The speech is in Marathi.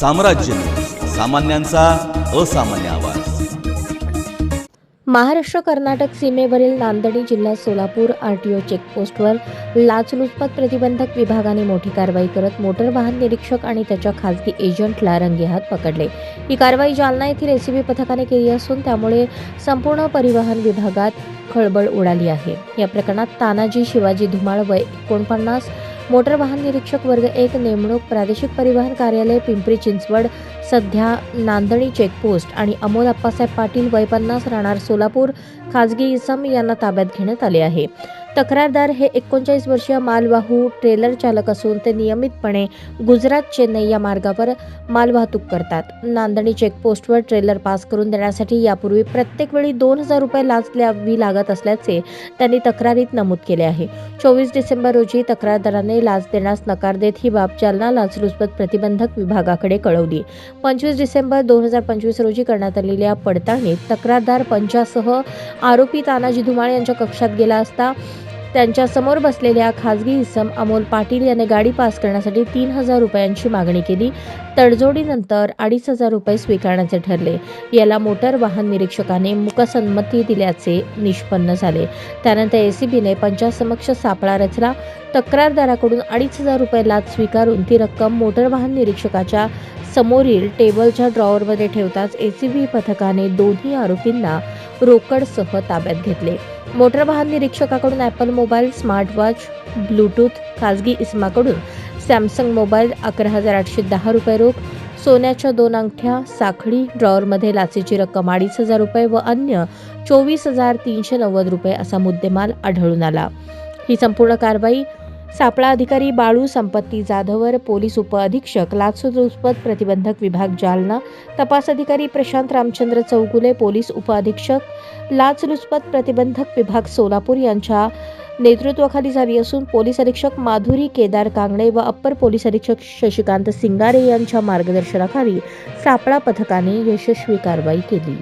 साम्राज्य न्यूज, सामान्यांचा असामान्य आवाज. महाराष्ट्र कर्नाटक सीमेवरील नांदणी जिल्ह्यात सोलापूर आरटीओ चेकपोस्टवर लाचलुचपत प्रतिबंधक विभागाने मोठी कारवाई करत मोटर वाहन निरीक्षक आणि त्याच्या खासगी एजंटला रंगेहात पकडले. ही कारवाई जालना येथील एसीबी पथकाने केली असून त्यामुळे संपूर्ण परिवहन विभागात खळबळ उडाली आहे. या प्रकरणात तानाजी शिवाजी धुमाळ वय 49, मोटर वाहन निरीक्षक वर्ग 1, नेमणूक प्रादेशिक परिवहन कार्यालय पिंपरी चिंचवड सध्या नांदणी चेकपोस्ट आणि अमोल अप्पासाहेब पाटील वय 50 राहणार सोलापूर खाजगी इसम यांना ताब्यात घेण्यात आले आहे. तक्रारदार हे 39 वर्षीय मालवाहू ट्रेलर चालक असून ते नियमितपणे गुजरात चेन्नई या मार्गावर मालवाहतूक करतात. नांदणी चेकपोस्टवर ट्रेलर पास करून देण्यासाठी यापूर्वी प्रत्येक वेळी 2000 रुपये लाच द्यावी लागत असल्याचे त्यांनी तक्रारीत नमूद केले आहे. 24 डिसेंबर रोजी तक्रारदाराने लाच देण्यास नकार देत ही बाब जालना लाचलुचपत प्रतिबंधक विभागाकडे कळवली. 25 डिसेंबर 2025 रोजी करण्यात आलेल्या पडताळणीत तक्रारदार पंचासह आरोपी तानाजी धुमाळ यांच्या कक्षात गेला असता त्यांच्या समोर बसलेल्या खाजगी इसम अमोल पाटील याने गाडी पास करण्यासाठी 3000 रुपयांची मागणी केली. तडजोडीनंतर 2500 रुपये स्वीकारण्याचे ठरले. याला मोटर वाहन निरीक्षकाने मूकसंमती दिल्याचे निष्पन्न झाले. त्यानंतर एसीबीने पंचासमक्ष सापळा रचला. तक्रारदाराकडून 2500 रुपये लाच स्वीकारून ती रक्कम मोटर वाहन निरीक्षकाच्या समोरील टेबलच्या ड्रॉवरमध्ये ठेवताच एसीबी पथकाने दोन्ही आरोपींना रोकडसह ताब्यात घेतले. मोटर वाहन निरीक्षकाकडून ॲपल मोबाईल, स्मार्टवॉच, ब्लूटूथ, खाजगी इसमाकडून सॅमसंग मोबाईल, 11,810 रुपये रोख, सोन्याच्या 2 अंगठ्या, साखळी, ड्रॉवरमध्ये लाचेची रक्कम 2500 रुपये व अन्य 24,390 रुपये असा मुद्देमाल आढळून आला. ही संपूर्ण कारवाई सापळा अधिकारी बाळू संपत्ती जाधवर, पोलीस उपअधीक्षक लाचलुचपत प्रतिबंधक विभाग जालना, तपास अधिकारी प्रशांत रामचंद्र चौगुले, पोलीस उपअधीक्षक लाचलुचपत प्रतिबंधक विभाग सोलापूर यांच्या नेतृत्वाखाली झाली असून पोलीस अधीक्षक माधुरी केदार कांगणे व अप्पर पोलीस अधीक्षक शशिकांत सिंगारे यांच्या मार्गदर्शनाखाली सापळा पथकाने यशस्वी कारवाई केली.